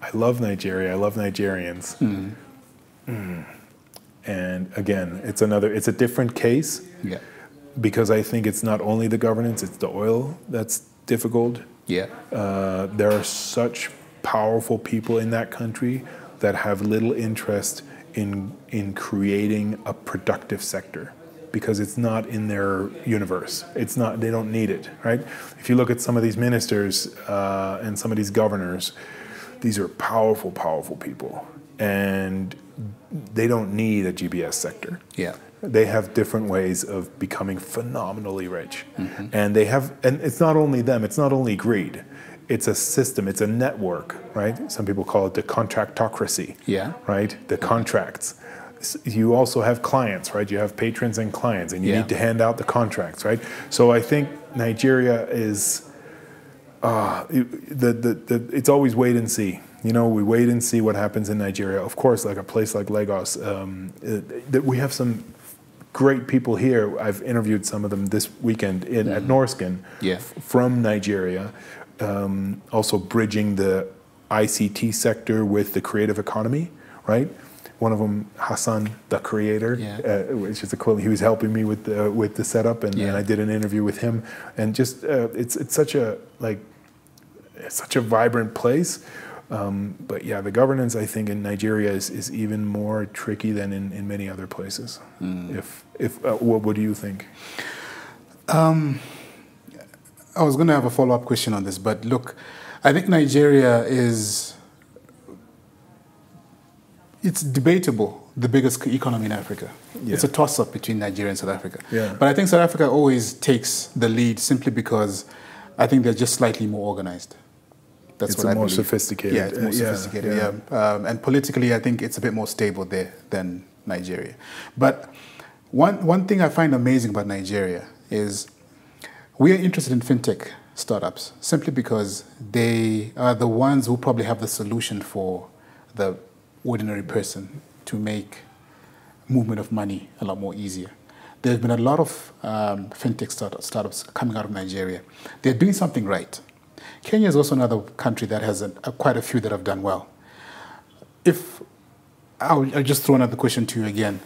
I love Nigeria. I love Nigerians. And again, it's a different case. Yeah. Because I think it's not only the governance, it's the oil that's difficult. Yeah. There are such powerful people in that country that have little interest in creating a productive sector, because it's not in their universe. It's not. They don't need it, right? If you look at some of these ministers and some of these governors, these are powerful, powerful people, and they don't need a GBS sector. Yeah. They have different ways of becoming phenomenally rich, and it's not only them. It's not only greed. It's a system. It's a network, right? Some people call it the contractocracy. Yeah. Right. The contracts. You also have clients, right? You have patrons and clients, and you need to hand out the contracts, right? So I think Nigeria is it's always wait and see. You know, we wait and see what happens in Nigeria. Of course, like a place like Lagos, we have some great people here. I've interviewed some of them this weekend at Norskin from Nigeria, also bridging the ICT sector with the creative economy, right? One of them, Hassan, the creator, which is a cool. He was helping me with the setup, and I did an interview with him. And just it's such a vibrant place. But yeah, the governance, I think, in Nigeria is even more tricky than in many other places. What do you think? I was going to have a follow-up question on this, but look, I think Nigeria it's debatable, the biggest economy in Africa. Yeah. It's a toss-up between Nigeria and South Africa. Yeah. But I think South Africa always takes the lead simply because I think they're just slightly more organized. That's it's what I more believe. Sophisticated. Yeah, it's more sophisticated, and politically, I think it's a bit more stable there than Nigeria. But one thing I find amazing about Nigeria is we are interested in fintech startups simply because they are the ones who probably have the solution for the ordinary person to make movement of money a lot more easier. There's been a lot of fintech startups coming out of Nigeria. They're doing something right. Kenya is also another country that has quite a few that have done well. I'll just throw another question to you again.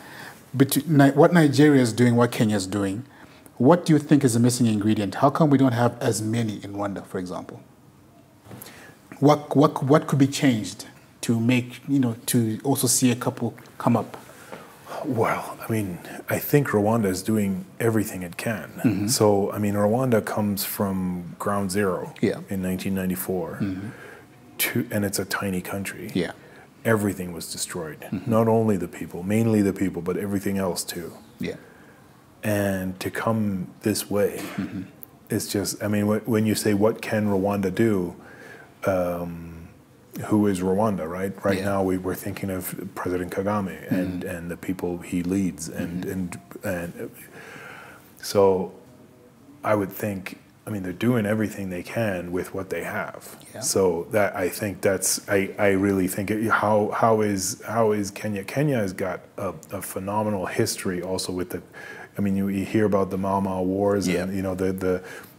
What Nigeria is doing, what Kenya is doing, what do you think is the missing ingredient? How come we don't have as many in Rwanda, for example? What could be changed to make, to also see a couple come up? Well, I mean, I think Rwanda is doing everything it can. So, I mean, Rwanda comes from ground zero in 1994, and it's a tiny country. Yeah. Everything was destroyed. Not only the people, mainly the people, but everything else too. Yeah. And to come this way, it's just, I mean, when you say, what can Rwanda do? Who is Rwanda, right? Right now, we're thinking of President Kagame and the people he leads, and so I would think, I mean, they're doing everything they can with what they have. Yeah. So that I think I really think how is Kenya? Kenya has got a phenomenal history also with the, I mean, you hear about the Mau Mau Wars and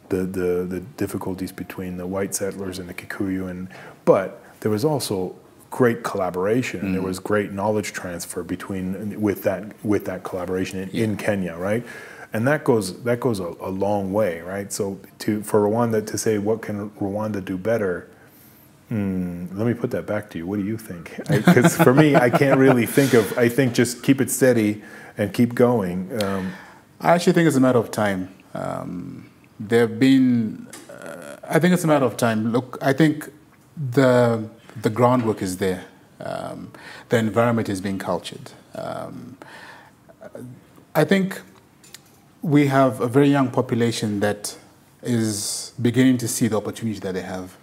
the difficulties between the white settlers and the Kikuyu, but there was also great collaboration, and there was great knowledge transfer with that collaboration in Kenya, right? And that goes a long way, right? So for Rwanda to say, what can Rwanda do better? Let me put that back to you. What do you think? Because for me, I can't really think of. I think just keep it steady and keep going. I actually think it's a matter of time. There have been. I think it's a matter of time. Look, I think the groundwork is there. The environment is being cultured. I think we have a very young population that is beginning to see the opportunity that they have.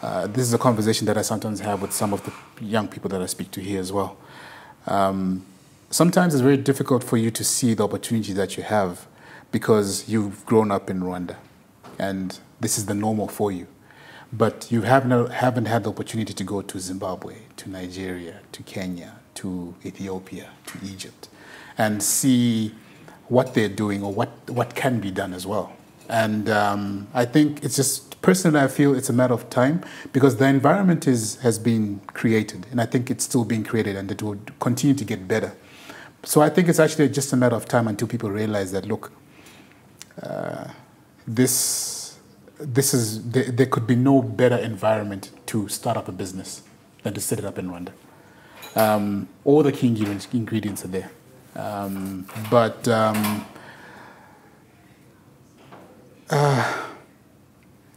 this is a conversation that I sometimes have with some of the young people that I speak to here as well. Sometimes it's very difficult for you to see the opportunity that you have because you've grown up in Rwanda and this is the normal for you. But you haven't had the opportunity to go to Zimbabwe, to Nigeria, to Kenya, to Ethiopia, to Egypt, and see what they're doing or what can be done as well. And I think it's just, personally I feel it's a matter of time because the environment has been created and I think it's still being created and it will continue to get better. So I think it's actually just a matter of time until people realize that, look, there could be no better environment to start up a business than to set it up in Rwanda. All the key ingredients are there.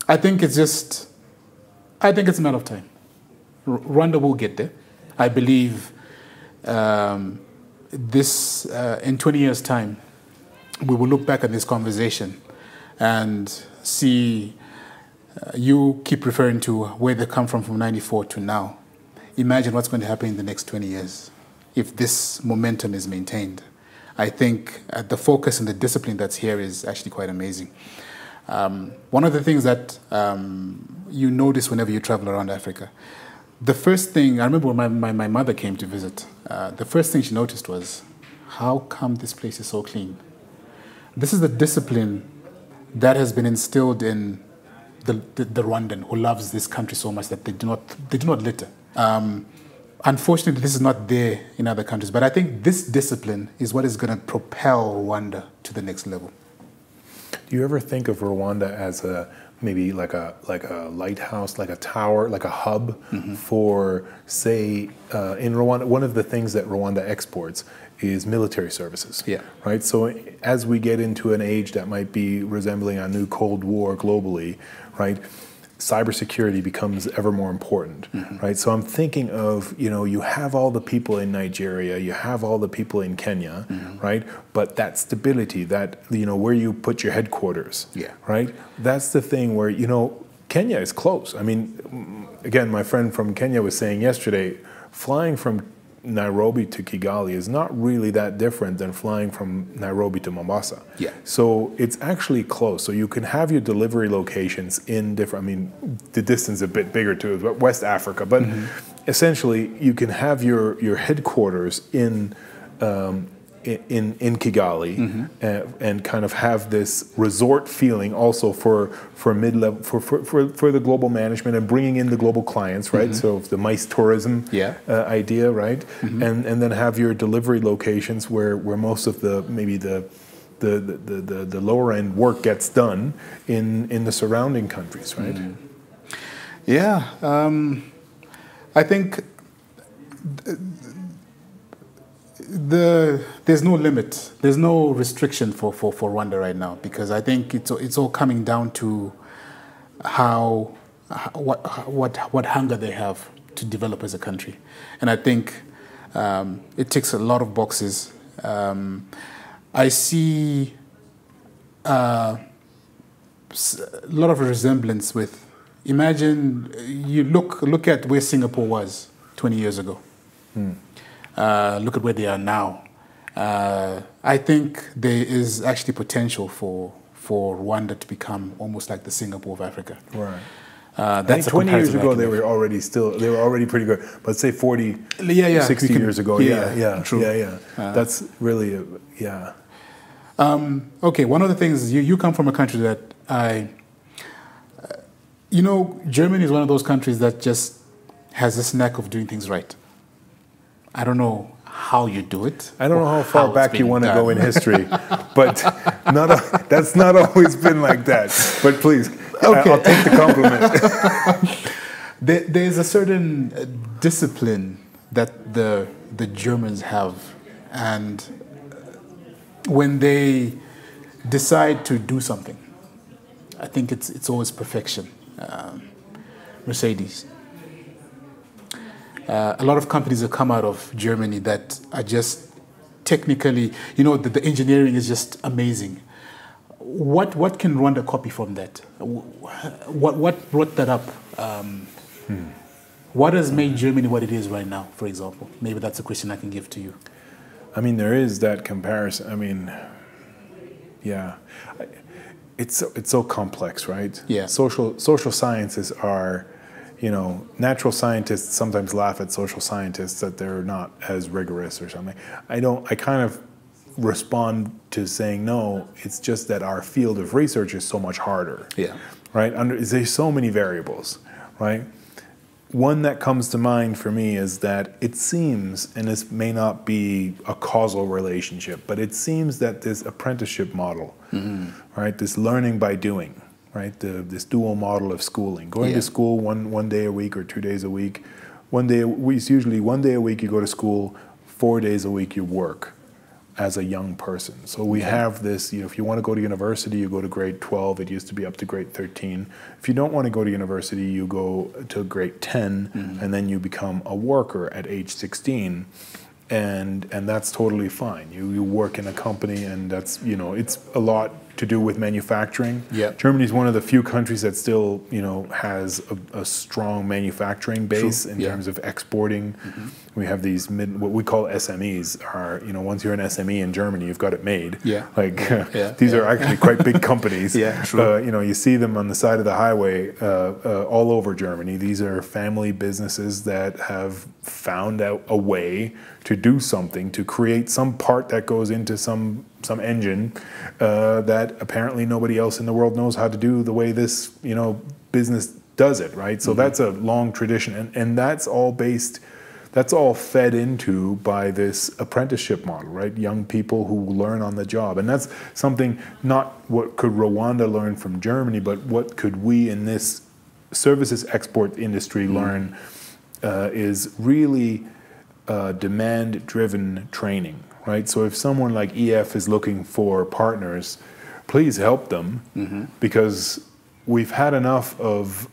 I think it's a matter of time. Rwanda will get there. I believe in 20 years' time, we will look back at this conversation and see you keep referring to where they come from 94 to now. Imagine what's going to happen in the next 20 years if this momentum is maintained. I think the focus and the discipline that's here is actually quite amazing. One of the things that you notice whenever you travel around Africa, the first thing, I remember when my mother came to visit, the first thing she noticed was, how come this place is so clean? This is the discipline that has been instilled in the Rwandan who loves this country so much that they do not litter. Unfortunately, this is not there in other countries, but I think this discipline is what is going to propel Rwanda to the next level. Do you ever think of Rwanda as maybe like a lighthouse, like a tower, like a hub for, say, in Rwanda? One of the things that Rwanda exports is military services. Yeah. Right. So as we get into an age that might be resembling a new Cold War globally, right, cybersecurity becomes ever more important, right? So I'm thinking of, you have all the people in Nigeria, you have all the people in Kenya, right? But that stability, that, where you put your headquarters, right? That's the thing where, Kenya is close. I mean, again, my friend from Kenya was saying yesterday, flying from Nairobi to Kigali is not really that different than flying from Nairobi to Mombasa. Yeah. So it's actually close. So you can have your delivery locations in different, the distance is a bit bigger too, but West Africa. But essentially you can have your headquarters in Kigali and kind of have this resort feeling also for mid-level for the global management and bringing in the global clients, right? So the MICE tourism idea, right? And then have your delivery locations where most of the lower end work gets done in the surrounding countries, right? Yeah, I think there's no limit, there's no restriction for Rwanda right now, because I think it's all coming down to what hunger they have to develop as a country, and I think it ticks a lot of boxes. I see a lot of resemblance with. Imagine you look at where Singapore was 20 years ago. Look at where they are now. I think there is actually potential for Rwanda to become almost like the Singapore of Africa. Right. That's 20 years ago they were already pretty good. But say 40, 60 years ago, true. That's really okay, one of the things, you come from a country that Germany is one of those countries that just has this knack of doing things right. I don't know how you do it. I don't know how far back you want to go in history, but that's not always been like that. But please, okay. I'll take the compliment. There's a certain discipline that the Germans have, and when they decide to do something, I think it's always perfection. Mercedes. A lot of companies have come out of Germany that are just technically, the engineering is just amazing. What can Rwanda copy from that? What brought that up? What has made Germany what it is right now, for example? Maybe that's a question I can give to you. I mean, there is that comparison. I mean, yeah, it's so complex, right? Yeah. Social sciences are, you know, natural scientists sometimes laugh at social scientists that they're not as rigorous or something. I kind of respond to saying no. It's just that our field of research is so much harder. Yeah. Right. There's so many variables, right? One that comes to mind for me is that it seems, and this may not be a causal relationship, but it seems that this apprenticeship model, right, this learning by doing, right, this dual model of schooling, going to school one day a week or 2 days a week, it's usually 1 day a week you go to school, 4 days a week you work as a young person. So we have this, you know, if you want to go to university, you go to grade 12. It used to be up to grade 13. If you don't want to go to university, you go to grade 10, and then you become a worker at age 16. And that's totally fine. You work in a company, and that's, you know, it's a lot to do with manufacturing. Yeah. Germany is one of the few countries that still, you know, has a strong manufacturing base in terms of exporting. We have these what we call SMEs. Are, you know, once you're an SME in Germany, you've got it made. Yeah. Like these are actually quite big companies. Yeah, true. You know, you see them on the side of the highway all over Germany. These are family businesses that have found out a way to do something, to create some part that goes into some engine that apparently nobody else in the world knows how to do the way this, you know, business does it, right? So that's a long tradition, and that's all fed into by this apprenticeship model, right? Young people who learn on the job, and that's something, not what could Rwanda learn from Germany, but what could we in this services export industry learn is really demand-driven training, right? So if someone like EF is looking for partners, please help them, because we've had enough of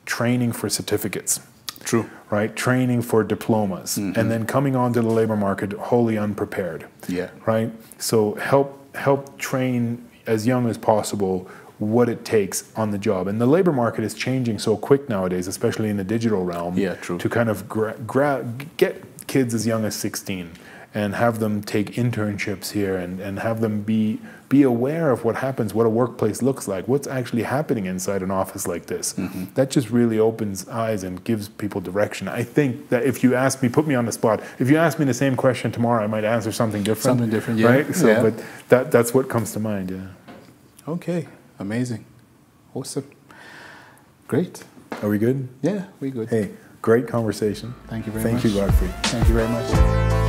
training for certificates. True. Right? Training for diplomas, and then coming onto the labor market wholly unprepared. Yeah. Right? So help train as young as possible what it takes on the job. And the labor market is changing so quick nowadays, especially in the digital realm, to kind of get kids as young as 16 and have them take internships here and have them be aware of what happens, what a workplace looks like, what's actually happening inside an office like this. That just really opens eyes and gives people direction. I think that if you ask me, put me on the spot, if you ask me the same question tomorrow, I might answer something different. Something different, yeah. Right? So, but that's what comes to mind, yeah. Okay, amazing. Awesome. Great. Are we good? Yeah, we're good. Hey, great conversation. Thank you very much. Thank you, Godfrey. Thank you very much.